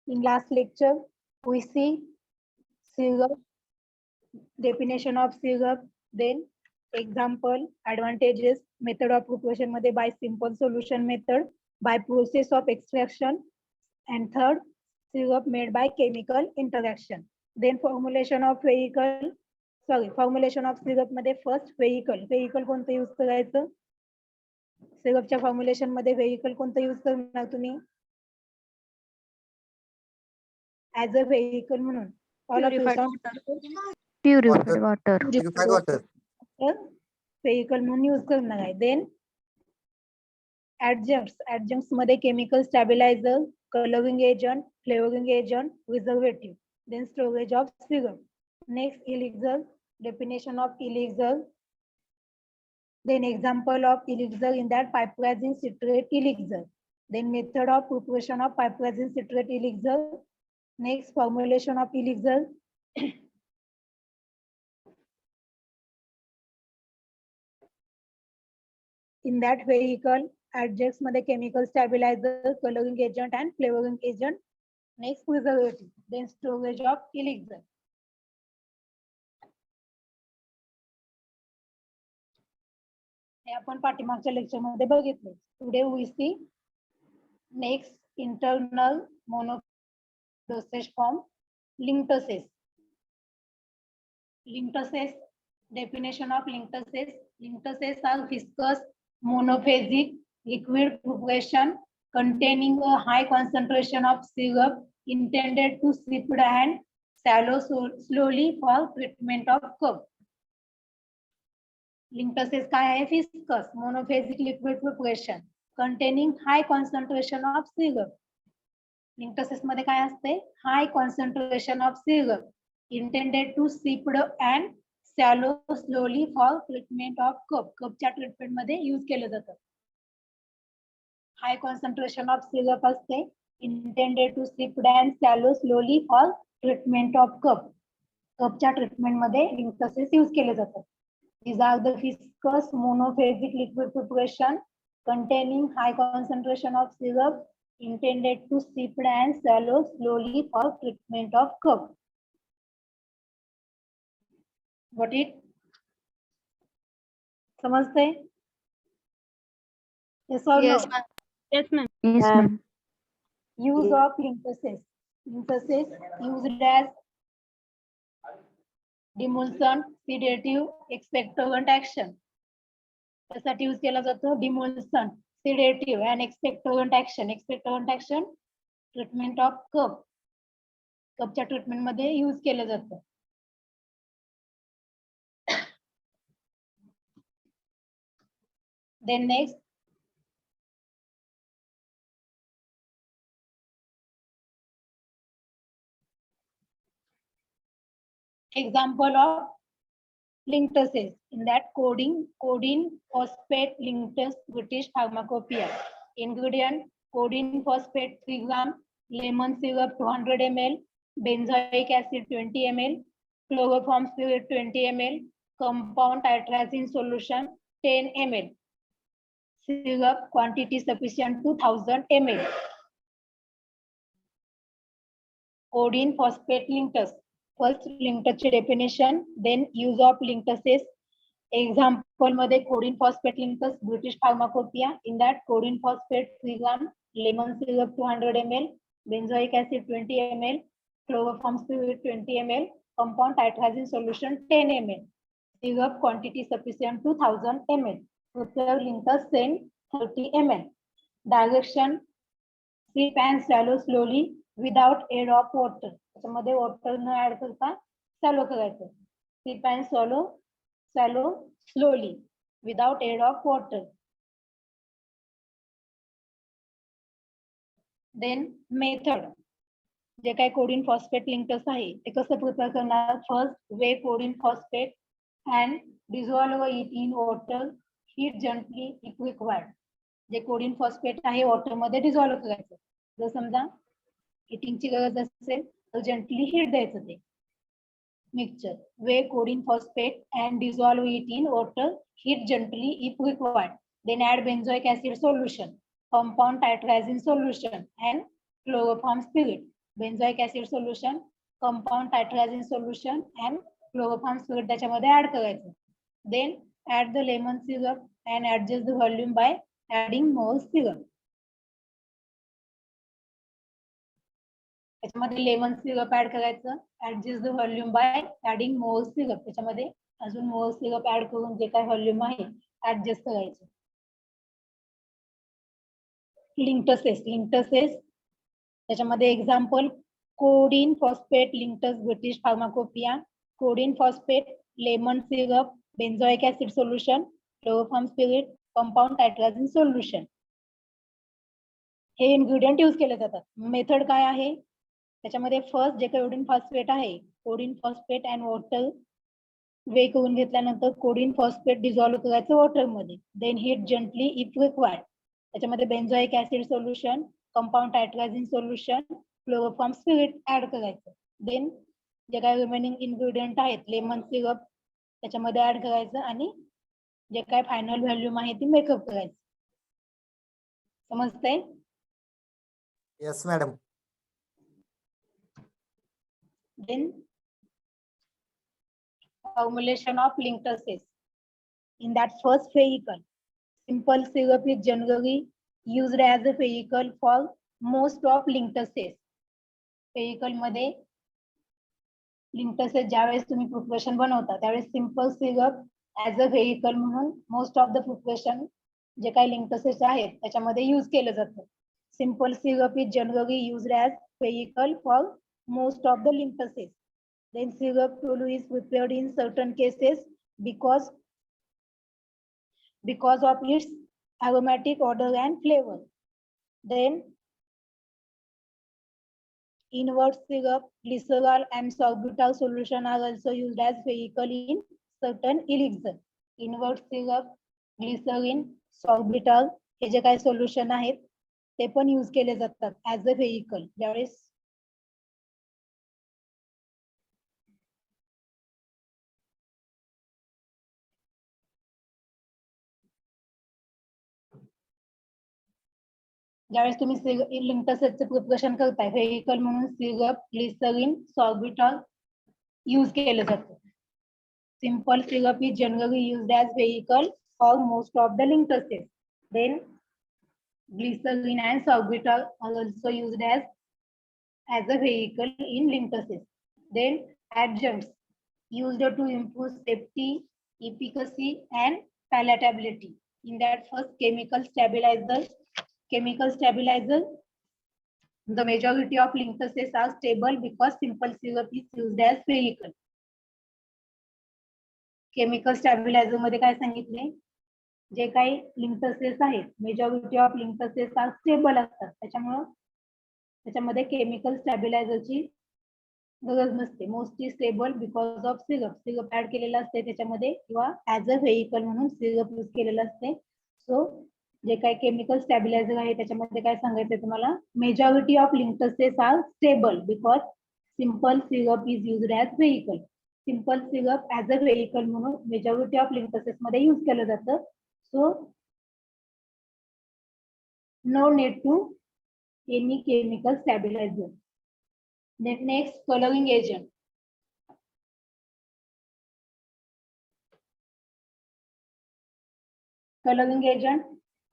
In last lecture, we see syrup, definition of syrup, then example, advantages, method of preparation मध्ये by simple solution method, by process of extraction, and third, syrup made by chemical interaction. Then formulation of formulation of syrup मध्ये first vehicle कोणतं use करायचं? सिरपच्या formulation मध्ये vehicle कोणतं use करणार तुम्ही? As a vehicle म्हणून Purified water. व्हेइकल म्हणून यूज करणार आहे. देन ऍडजंक्ट्स मध्ये chemical stabiliser, colouring agent, flavouring agent, preservative. Then storage of syrup. Next elixir, definition of elixir. Then example of elixir in that piperazine citrate elixir. Then method of preparation of piperazine citrate elixir. Next formulation of elixir. In that vehicle, adjuncts मध्ये chemical stabilizer, coloring agent and flavoring agent. Next preservative. Then storage of elixir. आपण पाठीमागच्या lecture मध्ये बघितले. Today we see next internal monodosage form linctuses. Linctuses, definition of linctuses. Linctuses are viscous monophasic liquid preparation containing a high concentration of syrup intended to sip and swallow slowly for treatment of cough. Linctuses काय आहे? Viscous monophasic liquid preparation containing high concentration of syrup. Linctuses मध्ये काय असते? High concentration of syrup intended to sip and swallow slowly for treatment of cough. कफच्या treatment मध्ये use केलं जातं. High concentration of syrup असते intended to sip and swallow slowly for treatment of cough. कफच्या treatment मध्ये linctuses use केले जातात. These are the viscous monophasic liquid preparation containing high concentration of syrup intended to sip and swallow slowly for treatment of cough. Got it? समझते? Yes or Yes, no? ma'am. Yes, ma'am. Yes, ma'am. Use of linctuses. Linctuses used as demulcent, sedative, expectorant action. त्यासाठी use केला जातो demulcent, sedative and expectorant action. Expectorant action treatment of cough. कफच्या treatment मध्ये use केलं जातं. Then next example of linctuses. In that codeine phosphate linctus, British Pharmacopoeia. Ingredient codeine phosphate 3 gram, lemon syrup 200 ml, benzoic acid 20 ml, chloroform spirit 20 ml, compound atrazine solution 10 ml. Syrup quantity sufficient to 1000 ml. Codeine phosphate linctus. First linctus definition, then use of linctuses. Example मध्ये codeine phosphate linctus, British Pharmacopoeia. In that codeine phosphate 3 gram, lemon syrup 200 ml, benzoic acid 20 ml, chloroform spirit 20 ml, compound atrazine solution 10 ml. Syrup quantity sufficient to 1000 ml. Prepare linctus same 30 ml. Direction: sip and swallow slowly without aid of water. त्याच्यामध्ये water न add करता swallow करायचं. Sip and swallow slowly without aid of water. Then method. जे काही codeine phosphate linctus आहे ते कसं prepare करणार? First way codeine phosphate and dissolve it in water, heat gently if required. J codeine phosphate आहे water मध्ये dissolve करायचं. जर समजा हिटिंगची गरज असेल तर जंटली हीट द्यायचं ते mixture. Way codeine phosphate and dissolve it in water, heat gently if required. Then add benzoic acid solution, compound titrazine solution and chloroform spirit. Benzoic acid solution, compound tartrazine solution and chloroform fluid त्याच्यामध्ये add करायचं. Then add the lemon syrup and adjust the volume by adding more syrup. त्याच्यामध्ये lemon syrup add करायचं, adjust the volume by adding more syrup. त्याच्यामध्ये अजून मोर syrup add करून जे काय volume आहे adjust करायचं. लिंक्टसेस त्याच्यामध्ये example codeine phosphate linctus British Pharmacopoeia, codeine phosphate, lemon syrup, benzoic acid solution, chloroform spirit, compound tartrazine solution. हे ingredient use केले जातात. मेथड काय आहे त्याच्यामध्ये? फर्स्ट जे कोडीन फॉस्फेट आहे, codeine phosphate and water weigh करून घेतल्यानंतर कोडीन फॉस्फेट डिझॉल्व्ह करायचं वॉटर मध्ये. Then heat gently if required. त्याच्यामध्ये benzoic acid solution, compound tartrazine solution, chloroform spirit add करायचं. देन जे काही रिमेनिंग इन्ग्रेडियंट आहेत, लेमन सिरप त्याच्यामध्ये ऍड करायचं आणि जे काय फायनल व्हॉल्यूम आहे ती मेकअप करायचं. समजतंय? Yes madam. Then formulation of linctuses. In that first vehicle, simple syrup is generally used as a vehicle for most of linctuses. Vehicle मध्ये linctuses ज्यावेळेस तुम्ही प्रिपरेशन बनवता त्यावेळेस simple syrup as a vehicle म्हणून most of the preparation जे काही linctuses आहेत त्याच्यामध्ये यूज केलं जातं. Simple syrup is generally used as vehicle for most of the linctuses. Then syrup tolu is prepared in certain cases because of its aromatic odor and flavor. Then inward syrup, glycerol and sorbitol solution are also used as vehicle in certain elixir. Inward syrup, glycerin, sorbitol हे जे काही solution आहेत ते पण use केले जातात as a vehicle. ज्यावेळेस तुम्ही लिंक्टसेसचे preparation करताय व्हेइकल म्हणून सिरप, ग्लिसरीन, सॉर्बिटॉल यूज केलं जातं. Simple syrup is generally used as vehicle for most of the linctuses. Then glycerine and sorbitol are also used as a vehicle in linctuses. Then adjuncts used to improve safety, efficacy and palatability. In that first chemical stabilizer, the majority of linctuses are stable because simple syrup is used as vehicle. Chemical stabiliser मध्ये काय सांगितले? जे काही linctuses आहेत majority of linctuses are stable असतात, त्याच्यामध्ये chemical स्टॅबिलायझरची गरज नसते. Mostly stable because of syrup add केलेला असते त्याच्यामध्ये किंवा ऍज अ व्हेइकल म्हणून सिरप यूज केलेलं असते. सो जे काही केमिकल स्टॅबिलायझर आहे त्याच्यामध्ये काय सांगायचंय तुम्हाला? Majority of linctuses are stable because simple syrup is used as vehicle. Simple syrup as a vehicle म्हणून मेजॉरिटी ऑफ लिंक्टसेस मध्ये यूज केलं जातं. So no need to any chemical stabiliser. Next, coloring agent. Coloring agent,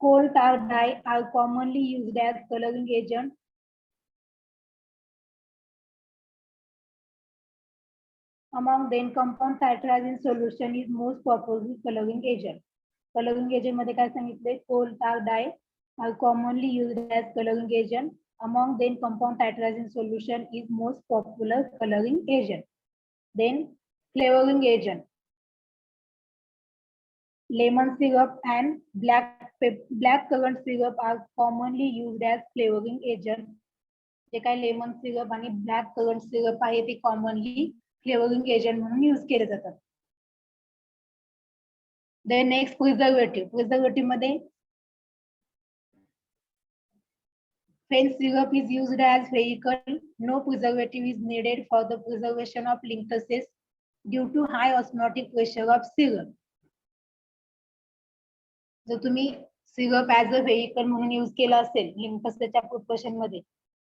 coal tar dye are commonly used as coloring agent. Among them, compound tartrazine solution is most popular coloring agent. Coloring agent मध्ये काय सांगितले? coal tar dye are commonly used as coloring agent. Among them, compound tartrazine solution is most popular coloring agent. Then flavoring agent. Lemon syrup and black currant syrup are commonly used as flavoring agent. जे काही lemon syrup आणि black currant syrup आहे ते commonly flavouring agent म्हणून use केले जातात. Then next, preservative मध्ये when syrup is used as vehicle, no preservative is needed for the preservation of linctuses due to high osmotic pressure of syrup. जर तुम्ही syrup as a vehicle म्हणून use केला असेल लिंक्टसेसच्या preparation मध्ये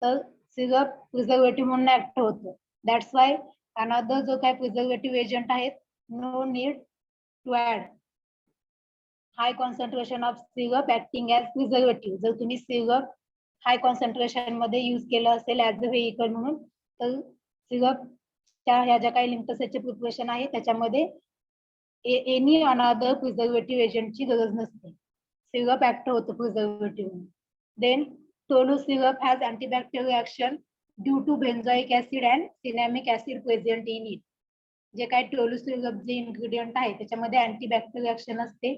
तर syrup preservative म्हणून ऍक्ट होतो. दॅट्स वाय अनदर जो काय प्रिझर्वेटिव्ह एजंट आहेत, no need to add high concentration of syrup acting as preservative. जर तुम्ही सिरप हाय कॉन्सन्ट्रेशन मध्ये युज केलं असेल ऍज अ व्हेइकल म्हणून, तर सिरपच्या ह्या ज्या काही लिंकसेसचे प्रिपरेशन आहे त्याच्यामध्ये एनी अनदर प्रिझर्वेटिव्ह एजंटची गरज नसते. सिरप ऍक्ट होतो preservative. Then tolu syrup has antibacterial action due to benzoic acid and cinnamic acid present in it. जे काही टोलू सिरप जे इन्ग्रेडियंट आहे त्याच्यामध्ये अँटीबॅक्टेरियल ऍक्शन असते.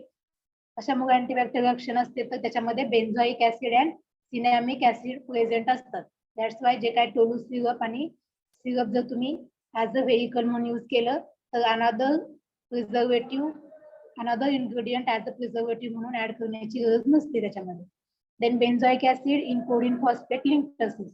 कशामुळे अँटीबॅक्टेरियल ऍक्शन असते, तर त्याच्यामध्ये benzoic acid and cinnamic acid present असतात. दॅट्स वाय जे काही टोलू सिरप आणि सिरप जर तुम्ही ऍज अ व्हेइकल म्हणून युज केलं तर another preservative another ingredient as a preservative म्हणून ऍड करण्याची गरज नसते त्याच्यामध्ये. देन बेन्झोइक ऍसिड इन कोडिन फॉस्फेट लिंकसेस.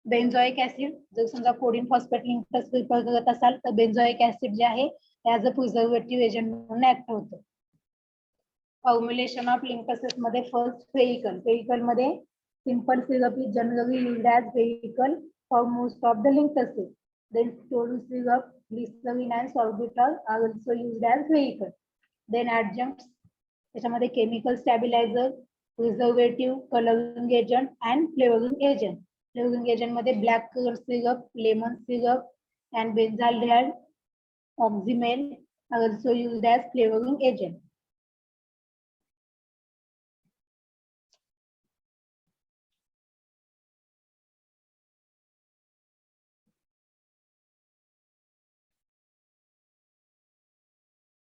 बेन्झोइक ऍसिड जर समजा कोडिन फॉस्फेट लिंकसेस प्रिपेअर करत असाल तर बेन्झोइक ऍसिड जे आहे ऍज अ प्रिझर्वेटिव्ह एजंट म्हणून ऍक्ट होतो. फॉर्म्युलेशन ऑफ लिंकसेस मध्ये फर्स्ट व्हेइकल मध्ये simple syrup is generally used as vehicle for most of the linctuses. Then tolu syrup, glycerine and sorbitol are also used as vehicle. Then adjuncts त्याच्यामध्ये chemical stabiliser, preservative, colouring agent and flavouring agent. Flavouring agent मध्ये black currant syrup, lemon syrup and benzaldehyde oxymel are also used as flavouring agent.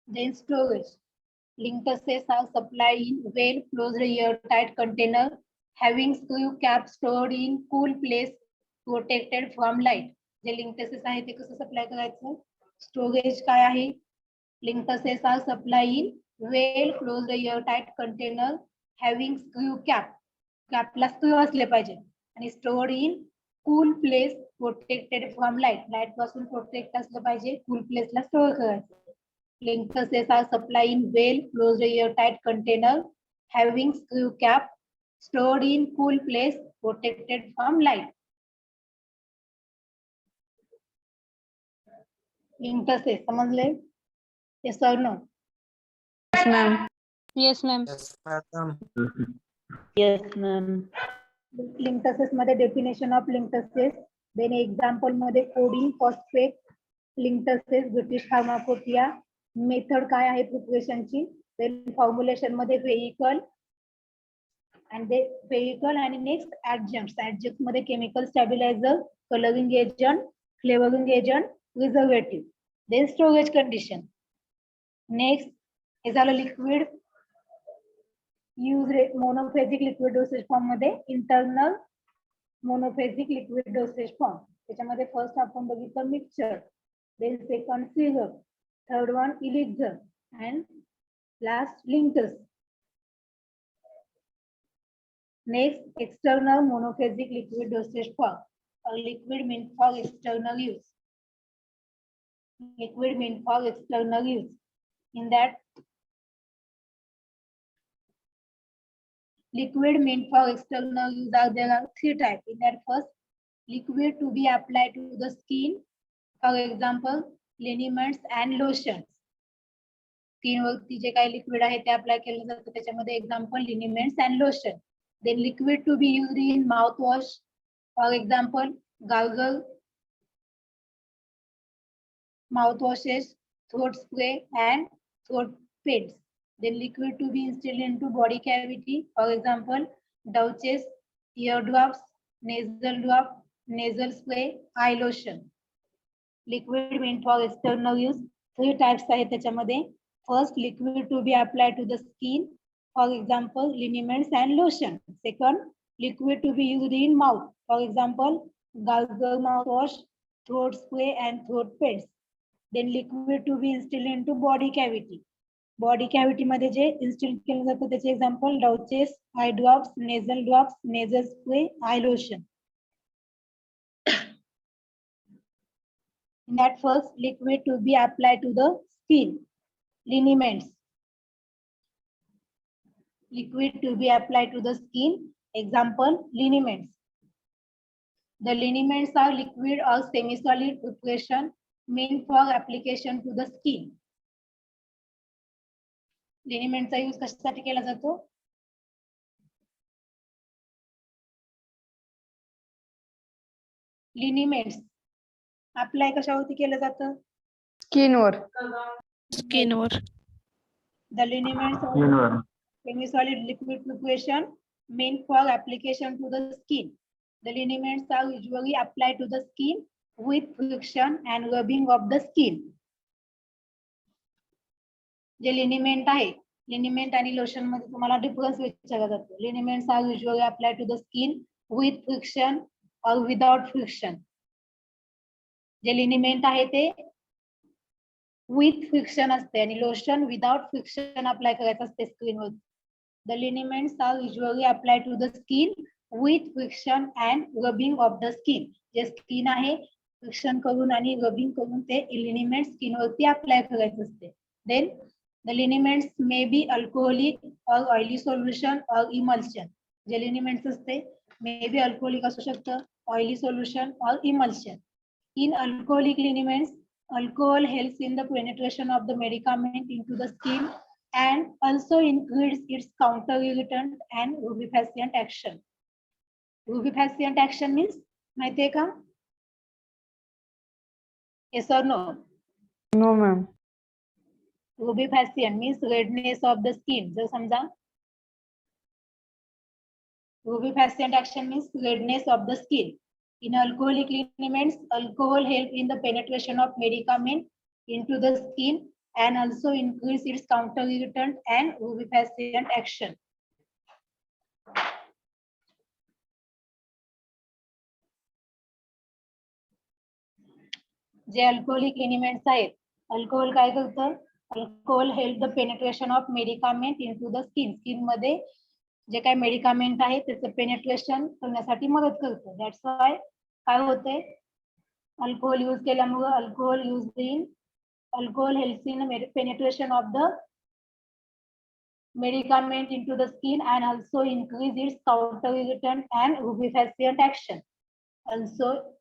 Then storage. Linkers are supplied in well-closed airtight container having screw cap stored in cool place protected from light. जे linctuses आहे ते कसं supply करायचं? Storage काय आहे? Linctuses are supply in well closed airtight container having screw cap. कॅपला screw असले पाहिजे आणि stored in cool place protected from light. Light पासून प्रोटेक्ट असलं पाहिजे, कूल प्लेसला स्टोअर करायचं. Linkers are supplied in well-closed airtight container having screw cap stored in cool place protected from light. Linkers समजले? Yes or no? Yes, ma'am. Yes, ma'am. Yes, madam. Yes, ma'am. Linkers मध्ये definition of linkers. Then example मध्ये codeine phosphate linkers British Pharmacopoeia. Method काय आहे प्रिपरेशनची? Then formulation मध्ये vehicle आणि next adjuncts मध्ये chemical stabiliser, colouring agent, flavouring agent, preservative. Then storage condition. Next हे झालं liquid use monophasic liquid dosage form मध्ये internal monophasic liquid dosage form. त्याच्यामध्ये फर्स्ट आपण बघितलं mixture, then second syrup, third one elixir and last linkers. Next, external monophasic liquid dosage form. A liquid meant for external use. Liquid meant for external use. In that, liquid meant for external use there are three types. In that, first, liquid to be applied to the skin. For example, liniments and lotions. Skin वरती जे काही liquid आहे ते apply केलं जातं, त्याच्यामध्ये example liniments and lotion. Then liquid to be used in mouth wash, for example gargle, mouth washes, throat spray and throat paints. Then liquid to be installed into body cavity, for example douches, ear drops, nasal drop, nasal spray, eye lotion. Liquid meant for external use. Three types आहेत त्याच्यामध्ये. First, liquid to be applied to the skin, for example liniments and lotion. Second, liquid to be used in mouth, for example gargle mouthwash, throat spray and throat paste. Then liquid to be instilled into body cavity. Body cavity मध्ये जे instill केलं जातं त्याचे example douches, eye drops, nasal spray, eye lotion. In that, first liquid to be applied to the skin, liniments. liquid to be applied to the skin. Example, liniments. The liniments are liquid or semi-solid preparation meant for application to the skin. लिनिमेंटचा use कशासाठी केला जातो? Liniments apply कशावरती केलं जातं? स्किनवर. The liniments are semi-solid liquid preparation meant for application to the skin. The liniments are usually applied to the skin with friction and rubbing of the skin. J liniment आहे, लिनिमेंट आणि lotion मध्ये तुम्हाला difference विचारला जातो. Liniments are usually applied to the skin with friction or without friction. जे liniment आहे ते with friction असते आणि लोशन विदाउट फ्रिक्शन अप्लाय करायचं असते स्किनवर. The liniments are usually applied to the skin with friction and rubbing of the skin. जे skin आहे फ्रिक्शन करून आणि रबिंग करून ते लिनिमेंट स्किनवरती अप्लाय करायचं असते. Then the liniments may be alcoholic or oily solution or emulsion. J liniments असते may be alcoholic असू शकतं, oily solution or emulsion. In alcoholic liniments, alcohol helps in the penetration of the medicament into the skin and also increases its counter irritant and rubefacient action. Rubefacient action means माहितीये का? Yes or no? No, ma'am. Rubefacient means redness of the skin. जर समजा rubefacient action means redness of the skin. In alcoholic liniments, alcohol help in the penetration of medicament into the skin and also increase its counter irritant and rubefacient action. J alcoholic liniments आहेत, alcohol काय करतं? Alcohol help the penetration of medicament into the skin. Skin मध्ये जे काही medicament आहे त्याचं penetration करण्यासाठी मदत करतं. दॅट्स वाय काय होतंय? अल्कोहोल यूज केल्यामुळे alcohol helps in penetration of the medicament into the skin and also increase its counter irritant and rubefacient action. Also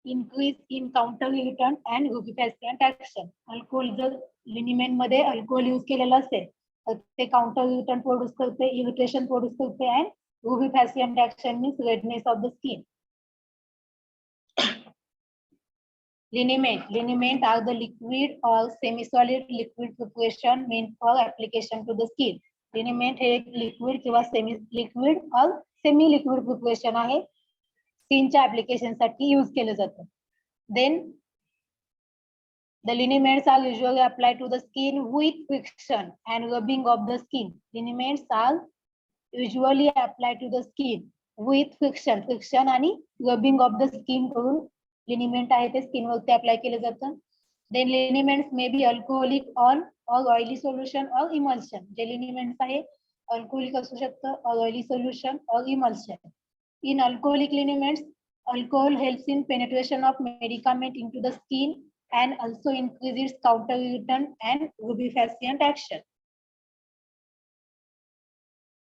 increase in counter irritant and rubefacient action. Alcohol जर लिनिमेंट मध्ये alcohol use केलेलं असेल तर ते counter इरिटंट produce करते, irritation produce करते and rubefacient action means redness of the skin. Liniment are the liquid or semi-solid liquid preparation meant for application to the skin. Liniment हे एक liquid किंवा सेमी लिक्विड और semi liquid preparation आहे, स्किनच्या application साठी use केलं जातं. Then the liniments are usually applied to the skin with friction and rubbing of the skin. Liniments are usually applied to the skin with friction आणि rubbing of the skin करून लिनिमेंट आहे ते skin वरती apply केलं जातं. Then liniments may be alcoholic or oily solution or emulsion. जे liniments आहे alcoholic असू शकतं or oily solution or emulsion. In alcoholic liniments alcohol helps in penetration of medicament into the skin and also increases counter irritant and rubefacient action.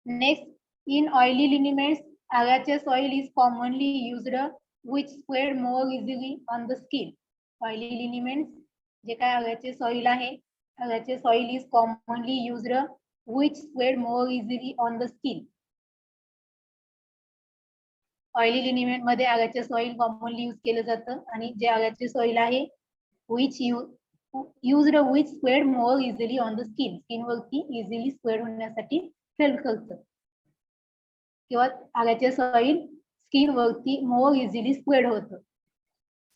Next, in oily liniments, agaceous oil is commonly used which spread more easily on the skin. Oily liniments, जे काय agaceous oil आहे, agaceous oil is commonly used which spread more easily on the skin. Oily liniment मध्ये agaceous oil commonly use केलं जातं आणि जे agaceous oil आहे which used which spread more easily on the skin. Skin वरती easily spread होण्यासाठी help करतं किंवा agaceous oil स्किन वरती more easily spread होतं.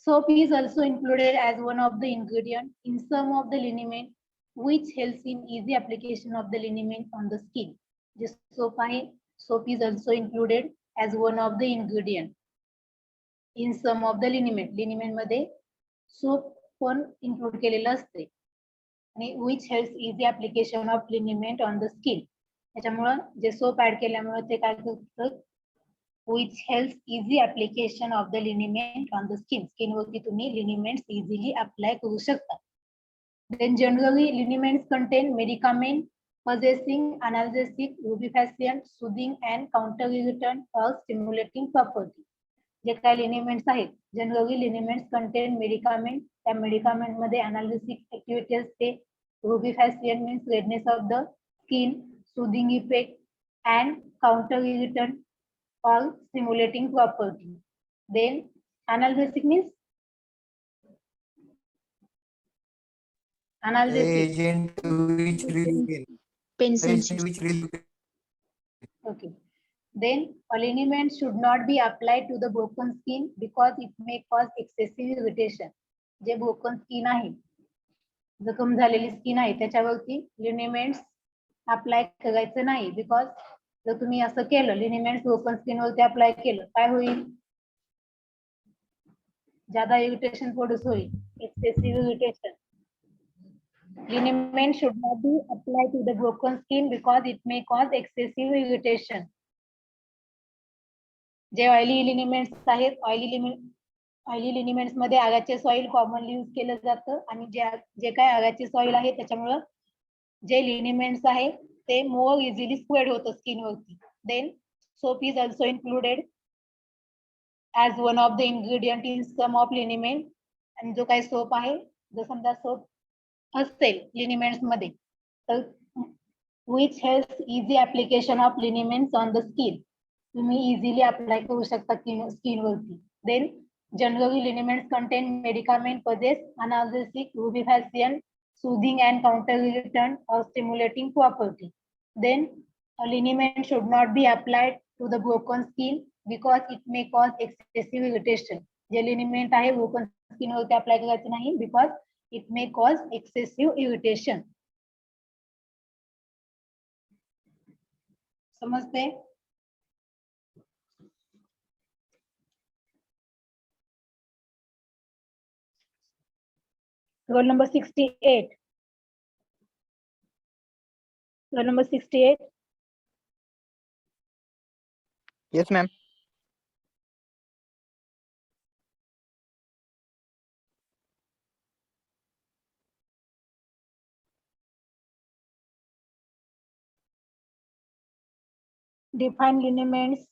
Soap is also included as one of the ingredient in some of the liniment which helps in easy application of the liniment on the skin. J soap आहे, soap is also included as one of the ingredient in some of the liniment. Liniment मध्ये soap पण include केलेलं असते आणि which helps easy application of liniment on the skin. त्याच्यामुळे जे soap add केल्यामुळे ते काय करतं? which helps easy application of the liniment on the skin. Skin वरती तुम्ही liniments easily apply करू शकता. Then generally liniments contain medicament possessing analgesic, rubefacient, soothing and counter-irritant or stimulating property. जे काही लिनिमेंट्स आहेत, जनरली लिनिमेंट्स कंटेन मेडिकामेंट, त्या medicament मध्ये analgesic activity असते, rubefacient means redness of the skin, soothing effect and counter irritant or stimulating property. Then analgesic means analgesic. Agent which relieve Pain agent sensation. which relieve Okay. Then a liniment should not be applied to the broken skin because it may cause excessive irritation. J broken skin आहे, जखम झालेली skin आहे, त्याच्यावरती liniments apply करायचं नाही. Because जर तुम्ही असं केलं, लिनिमेंट्स ब्रोकन स्किन वरती अप्लाय केलं, काय होईल? ज्यादा इरिटेशन प्रोड्यूस होईल, excessive irritation. Liniment should not be applied to the broken skin because it may cause excessive irritation. J oily liniments आहेत, ऑइली लिनिमेंट्स मध्ये आगाचे सॉइल कॉमनली यूज केलं जातं आणि जे काय आगाचे सॉइल आहे त्याच्यामुळं जे लिनिमेंट्स आहे ते मोर इझिली स्प्रेड होतं स्किन वरती. Then soap is also included as one of the ingredient in some of liniment. आणि जो काही सोप आहे, जर समजा सोप असेल लिनिमेंट्स मध्ये, तर which helps easy application of liniments on the skin. तुम्ही इझिली अप्लाय करू शकता स्किन वरती. Then generally liniments contain medicament, possess analgesic, rubefacient, soothing and counter irritant or stimulating property. Then a liniment should not be applied to the broken skin because it may cause excessive irritation. J liniment आहे broken skin वरती apply करायचं नाही because it may cause excessive irritation. समजते? Roll number 68. Roll number 68. Yes, ma'am. Define liniments.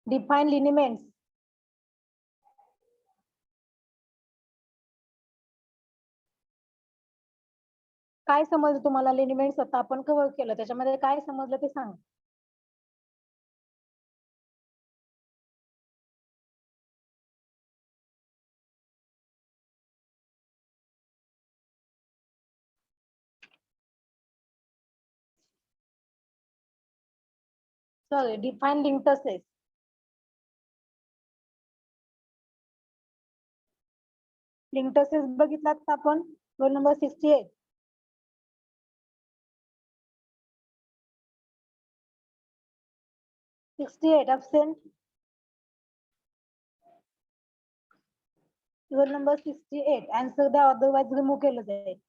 Define liniments. काय समजलं तुम्हाला liniments? आता आपण कव्हर केलं, त्याच्यामध्ये काय समजलं ते सांग. Sorry, define linctuses. लिंक्टसेस बघितलात का आपण? Roll number 68. absent. Roll number 68. Answer the otherwise remove केलं जाईल.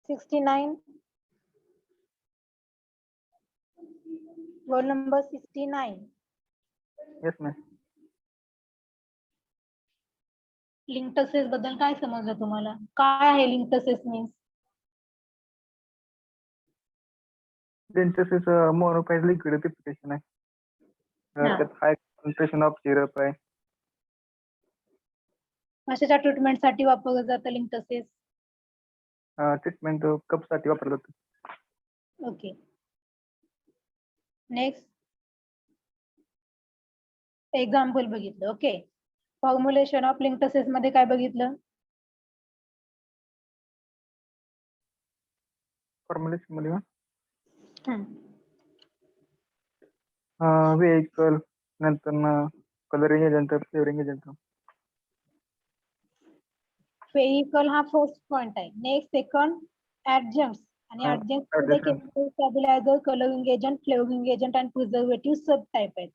69. Roll number 69. Yes, ma'am. लिंक्टसेस बद्दल काय समजलं तुम्हाला? काय आहे लिंक्टसेस means? Dentist is a monophase liquid purification आहे. हा. त्यात high concentration of syrup आहे. कशाच्या ट्रीटमेंट साठी वापरलं जातं लिंक्टसेस? ट्रीटमेंट कप साठी वापरलं जातं. ओके. नेक्स्ट एक्झाम्पल बघितलं. ओके. फॉर्म्युलेशन ऑफ लिंक्टसेस मध्ये काय बघितलं? फॉर्म्युलेशन मध्ये हम्म. व्हेहिकल, नंतर colouring agent, flavouring agent. Vehicle हा फर्स्ट पॉइंट आहे. नेक्स्ट सेकंड ऍडजंक्ट्स आणि हा, ऍडजंक्ट्स मध्ये adjunct. Chemical stabiliser, colouring agent, flavouring agent आणि प्रिझर्वेटिव्ह सब टाइप आहेत.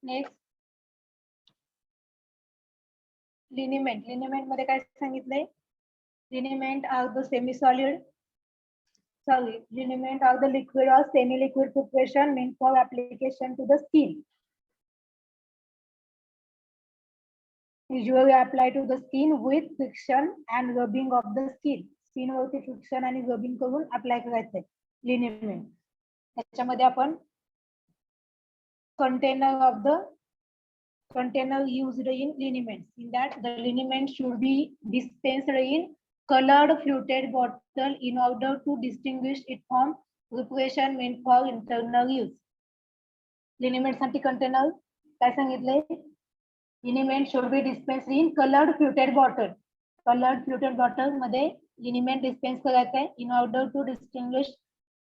Next liniment. लिनिमेंट मध्ये काय सांगितलंय? Liniment are the semi solid liniment are the liquid or semi-liquid preparation meant for application to the skin. Usually apply to the skin with friction and rubbing of the skin. Skin वरती friction आणि rubbing करून apply करायचंय liniment. त्याच्यामध्ये आपण container used in liniment. In that the liniment should be dispensed in colored fluted bottle in order to distinguish it from preparation meant for internal use. Liniment साठी container काय सांगितलंय? Liniment should be dispensed in colored fluted bottle. Colored fluted bottle मध्ये liniment dispense करायचंय in order to distinguish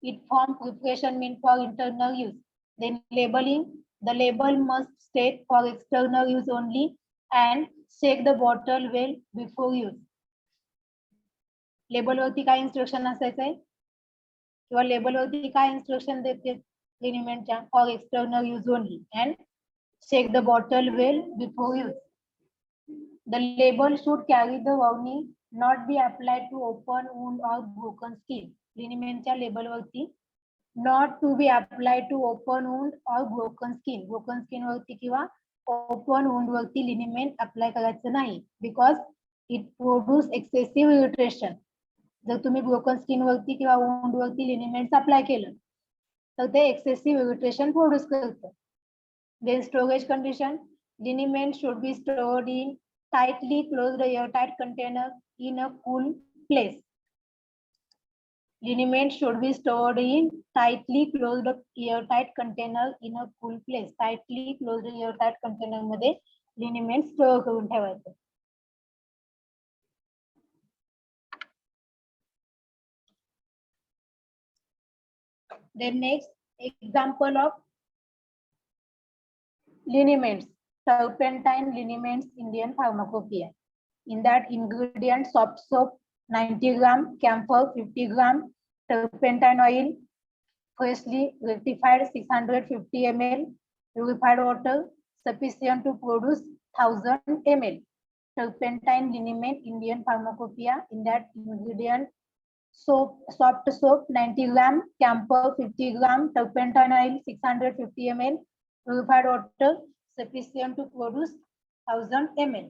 it from preparation meant for internal use. Then labeling. The label must state for external use only and check the bottle well before use. Label वरती काय instruction असायचंय किंवा label वरती काय instruction देते लिनिमेंटच्या? For external use only and check the bottle well before use. The label should carry the warning not be applied to open wound or broken skin. लिनिमेंटच्या label वरती not to be applied to open wound or broken skin. Broken skin वरती किंवा open wound वरती liniment apply करायचं नाही, because it produce excessive irritation. जर तुम्ही broken skin वरती किंवा वुंड वरती लिनिमेंट अप्लाय केलं तर ते एक्सेसिव्ह इरिटेशन प्रोड्यूस करतं. Then storage condition. Liniment should be stored in tightly closed airtight container in a cool place. Liniment should be stored in tightly closed airtight container in a cool place. Tightly closed airtight container मध्ये liniment store करून ठेवायचं. Then next example of liniments. Turpentine liniments Indian pharmacopoeia. In that ingredient soft soap 90 gram, camphor 50 gram, turpentine oil freshly rectified 650 ml, purified water sufficient to produce 1000 ml. Turpentine liniment Indian pharmacopoeia. In that ingredient soap, soft soap 90 gram, camphor 50 gram, turpentine oil 650 ml, purified water sufficient to produce 1000 ml.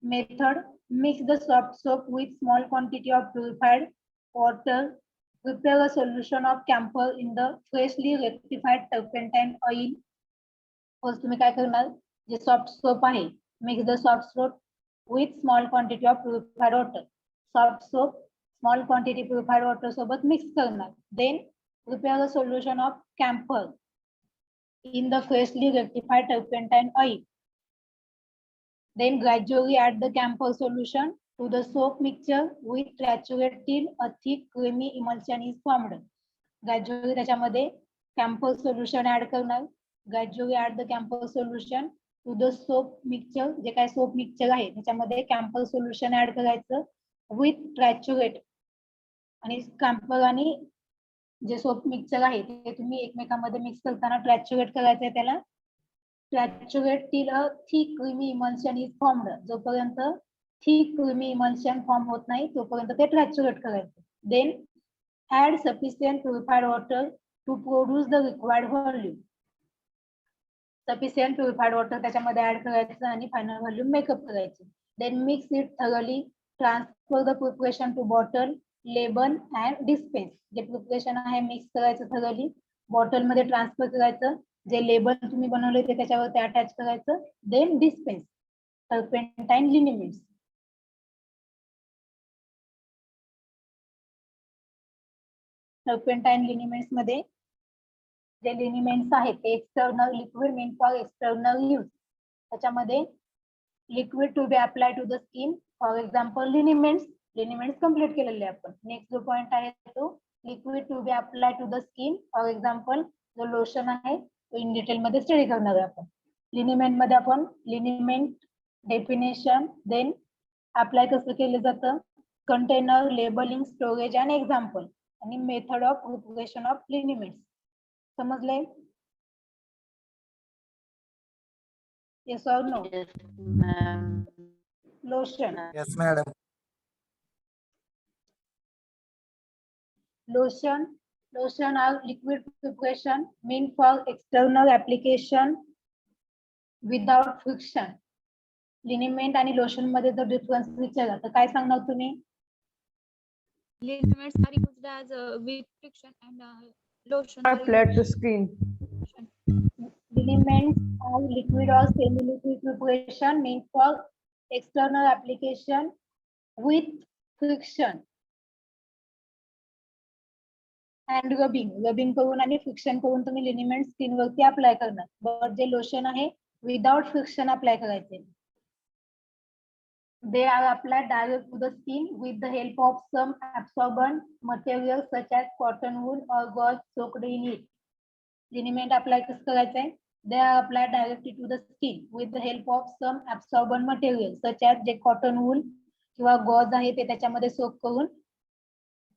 Method: mix the soft soap with small quantity of purified water. Prepare a solution of camphor in the freshly rectified turpentine oil. First तुम्ही काय करणार? जे soft soap आहे, mix the soft soap with small quantity of purified water. Soft soap small quantity purified water सोबत mix करणार. Then prepare a solution of camphor in the freshly rectified turpentine oil. Then gradually add the camphor solution to the soap mixture with saturate till a thick creamy emulsion is formed. Gradually त्याच्यामध्ये camphor solution add करणार. Gradually add the camphor solution to the soap mixture. जे काय soap mixture आहे त्याच्यामध्ये camphor solution add करायचं with saturate. आणि camphor आणि जे soap mixture आहे ते तुम्ही एकमेकांमध्ये मिक्स करताना ट्रॅच्युरेट करायचंय. त्याला triturate till a thick creamy emulsion is formed. जोपर्यंत थिक क्रीमी इमल्शन फॉर्म होत नाही तोपर्यंत ते ट्रॅच्युरेट करायचं. Then add sufficient purified water to produce the required volume. Sufficient purified water त्याच्यामध्ये ऍड करायचं आणि फायनल व्हॉल्यूम मेकअप करायचं. Then mix it thoroughly. Transfer the preparation to bottle, label and dispense. जे प्रिपरेशन आहे mix करायचं thoroughly, bottle मध्ये transfer करायचं, जे लेबल तुम्ही बनवले ते त्याच्यावर ते अटॅच करायचं. Then dispense. Turpentine liniments. Turpentine liniments मध्ये जे लिनिमेंट्स आहेत ते external liquid meant for external use. त्याच्यामध्ये liquid to be apply to the skin. For example liniments. Liniments complete केलेले आपण. नेक्स्ट जो पॉइंट आहे तो liquid to be apply to the skin. For example जो लोशन आहे तो इन डिटेल मध्ये स्टडी करणार आहे आपण. लिनिमेंट मध्ये आपण लिनिमेंट डेफिनेशन, देन अप्लाय कसं केलं जातं, container, labelling, storage and example आणि method of preparation of liniments. समजले? Yes or no? Yes, ma'am. Lotion. Yes, madam. Lotion. Lotion are liquid preparation meant for external application without friction. लिनिमेंट आणि lotion मध्ये जर difference विचारला तर काय सांगणार तुम्ही? Liniments are used as with friction and lotion are Applied to used skin. Liniments are liquid or semi-liquid preparation meant for external application with friction and rubbing करून आणि फ्रिक्शन करून तुम्ही लिनिमेंट स्किन वरती अप्लाय करणार. बट जे लोशन आहे without friction apply करायचे. They are applied direct to the skin with the help of some absorbent material such as cotton wool or gauze soaked in it. Liniment apply कसं करायचंय? They are applied directly to the skin with the help of some absorbent material such as J cotton wool किंवा gauze आहे ते त्याच्यामध्ये सोक करून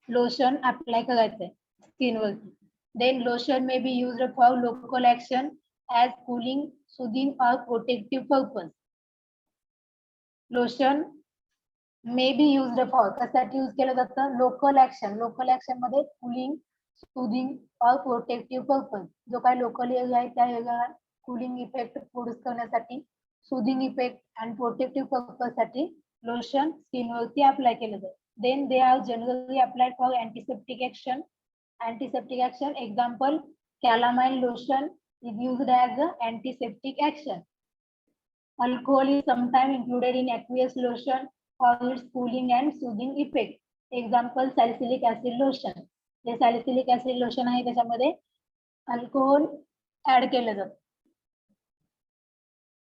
lotion apply करायचंय skin वरती. Then lotion may be used for local action as cooling, soothing or protective purpose. Lotion may be used for कशासाठी use केलं जातं? लोकल ऍक्शन मध्ये cooling, soothing or protective purpose. जो काय लोकल एरिया आहे त्या एरियाला कूलिंग इफेक्ट प्रोड्यूस करण्यासाठी, सुदिंग इफेक्ट आणि प्रोटेक्टिव्ह पर्पज साठी लोशन स्किन वरती अप्लाय केलं जातं. Then they are generally applied for antiseptic action. Antiseptic action example calamine lotion is used as a antiseptic action. Alcohol is sometimes included in aqueous lotion for its cooling and soothing effect. Example salicylic acid lotion. J salicylic acid lotion आहे त्याच्यामध्ये alcohol add केलं जातं.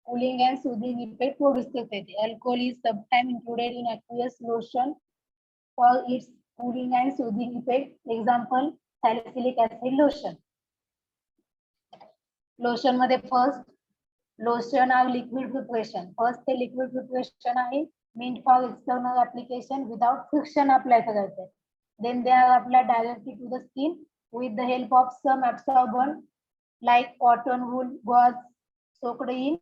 Cooling and soothing effect produce करते. Alcohol is sometimes included in aqueous lotion for its cooling and soothing effect. Example salicylic acid lotion. Lotion मध्ये first lotion are liquid preparation. First ते liquid preparation आहे meant for external application without friction apply करायचं आहे. Then they are applied directly to the skin with the help of some absorbent like cotton wool, gauze soaked in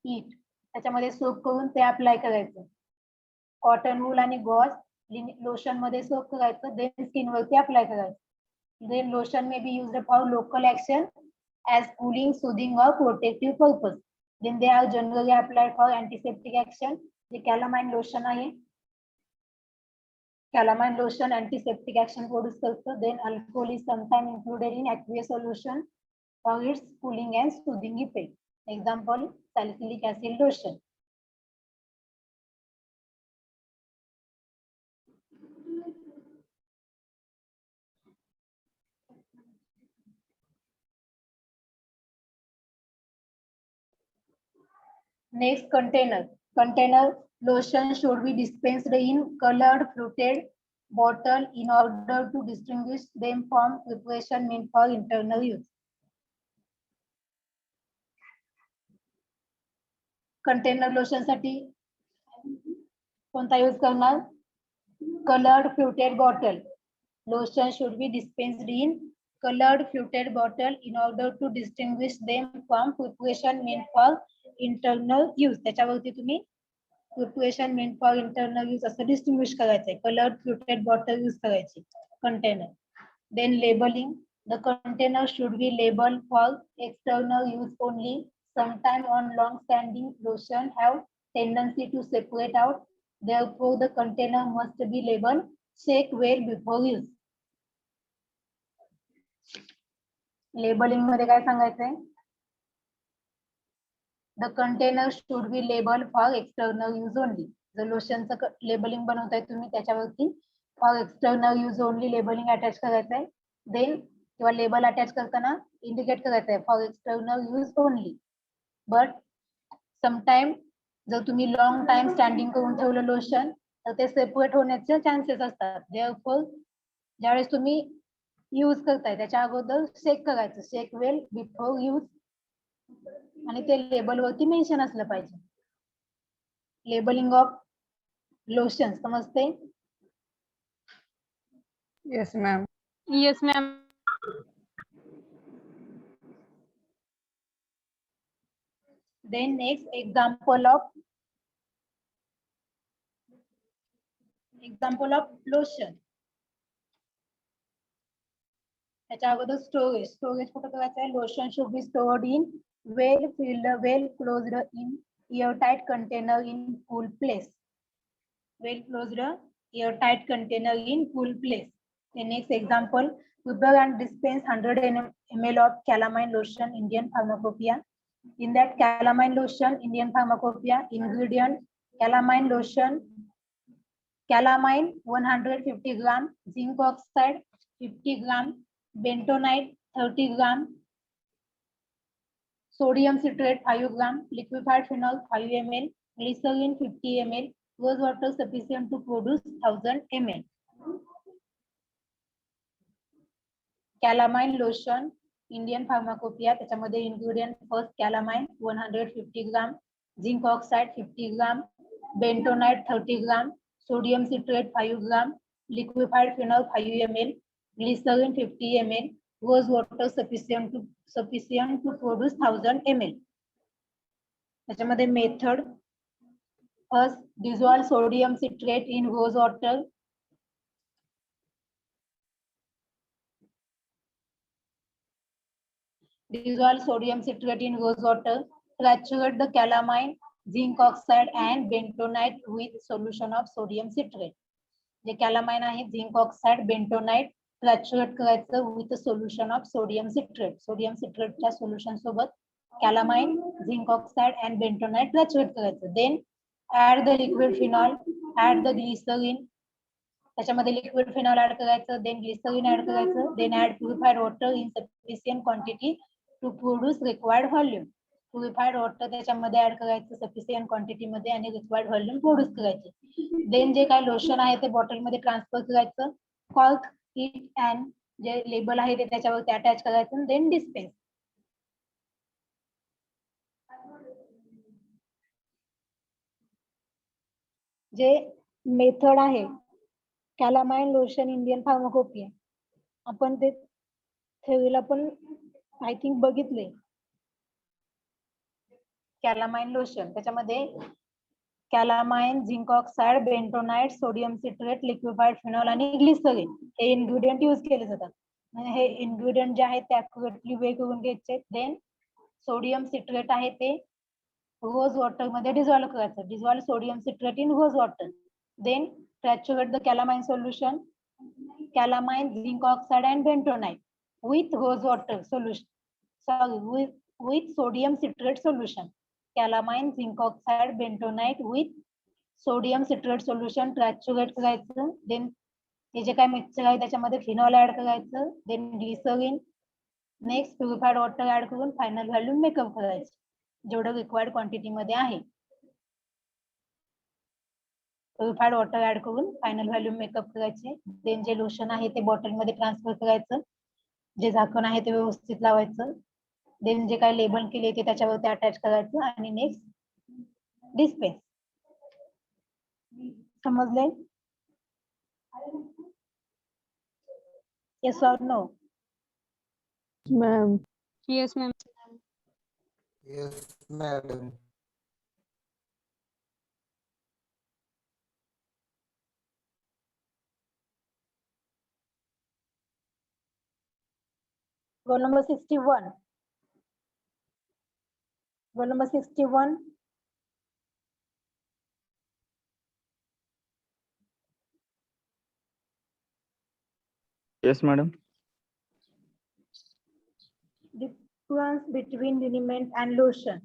it. त्याच्यामध्ये सोक करून ते apply करायचं. Cotton wool आणि gauge lotion मध्ये सोक करायचं, then skin वरती अप्लाय करायचं. Then lotion may be used for local action as cooling, soothing or protective purpose. Then they are generally applied for antiseptic action. जे कॅलामाइन लोशन आहे, calamine lotion antiseptic action produce करतं. Then alcohol is sometimes included in aqueous solution for its cooling and soothing effect. Example salicylic acid lotion. Next, container lotion should be dispensed in colored fluted bottle in order to distinguish them from preparation meant for internal use. Container lotion साठी कोणता use करणार? colored fluted bottle. Lotion should be dispensed in colored fluted bottle in order to distinguish them from preparation meant for internal use. त्याच्यावरती तुम्ही preparation meant for internal use असं distinguish करायचंय. colored fluted bottle use करायची container. Then labeling. The container should be labeled for external use only. Sometime on long standing lotion have tendency to separate out. Therefore the container must be labeled. Check well before use. Labelling मध्ये काय सांगायचंय? The container should be label for external use only. जर लोशनचं labelling बनवताय तुम्ही त्याच्यावरती for external use only labelling attach करायचंय. Then किंवा label attach करताना इंडिकेट करायचंय for external use only. But sometime जर तुम्ही लॉंग टाइम स्टँडिंग करून ठेवलं लोशन तर ते सेपरेट होण्याचे चान्सेस असतात. देअरफॉर ज्यावेळेस तुम्ही यूज करताय त्याच्या अगोदर चेक करायचं. चेक वेल बिफोर यूज आणि ते लेबल वरती मेन्शन असलं पाहिजे. लेबलिंग ऑफ लोशन समजते? Yes, ma'am. Yes, ma'am. Then next example of lotion. त्याच्या अगोदर स्टोरेज कुठं करायचं आहे? Lotion should be stored in well field well closed in airtight container in cool place. Well closed airtight container in cool place. The next example, prepare and dispense 100 ml of calamine lotion, Indian pharmacopoeia. In that calamine lotion, Indian pharmacopoeia, ingredient calamine lotion, calamine 150 gram, zinc oxide 50 gram, bentonite 30 gram, sodium citrate 5 gram, liquefied phenol 5 ml, glycerin 50 ml, rose water sufficient to produce 1000 ml. Calamine lotion, Indian pharmacopoeia, त्याच्यामध्ये ingredient first calamine 150 gram, zinc oxide 50 gram, bentonite 30 gram, sodium citrate 5 gram, liquefied phenol 5 ml, glycerin 50 ml, rose water sufficient to produce 1000 ml. त्याच्यामध्ये method first dissolve sodium citrate in rose water. Dissolve sodium citrate in rose water. Saturate the calamine, zinc oxide and bentonite with solution of sodium citrate. J calamine आहे zinc oxide, bentonite saturate करायचं with a solution of sodium citrate. Sodium citrate च्या solution सोबत calamine, zinc oxide and bentonite saturate करायचं. Then add the liquid phenol, add the glycerin. त्याच्यामध्ये liquid phenol add करायचं, then glycerin add करायचं, then add purified water in sufficient quantity to produce required volume. Purified water त्याच्यामध्ये add करायचं sufficient quantity मध्ये आणि required volume produce करायचे. Then जे काय lotion आहे ते बॉटल मध्ये ट्रान्सफर करायचं, cork it and J label आहे ते त्याच्यावरती अटॅच करायचं, then dispense. जे मेथड आहे कॅलामाइन लोशन इंडियन फार्माकोपिया, आपण ते थेरीला पण आय थिंक बघितले. कॅलामाइन लोशन त्याच्यामध्ये calamine, zinc oxide, bentonite, sodium citrate, liquefied phenol आणि ग्लिसरीन हे इन्ग्रेडियंट यूज केले जातात. हे इन्ग्रेडियंट जे आहेत ते अॅक्युरेटली वेग करून घ्यायचे. देन सोडियम सिट्रेट आहे ते रोज वॉटर मध्ये डिझॉल्व करायचं. Dissolve sodium citrate in rose water. Then saturate the calamine solution, calamine, zinc oxide and bentonite with rose water solution, sorry, with sodium citrate solution. Calamine, zinc oxide, bentonite with sodium citrate solution saturate करायचं. Then हे जे काय mixture आहे त्याच्यामध्ये phenol add करायचं. Then glycerin, next purified water add करून final volume make up करायचं जेवढं रिक्वायर्ड क्वांटिटी मध्ये आहे. प्युरिफाईड वॉटर ऍड करून फायनल व्हॉल्यूम मेकअप करायचे. देन जे लोशन आहे ते बॉटल मध्ये ट्रान्सफर करायचं. जे झाकण आहे ते व्यवस्थित लावायचं. देन जे काय लेबल केले ते त्याच्यावरती अटॅच करायचं आणि नेक्स्ट डिस्पेन्स. समजले? Yes or no? Ma'am. Yes, ma'am. Yes, madam. Roll number 61. Roll number 61. Yes, madam. Difference between liniment and lotion.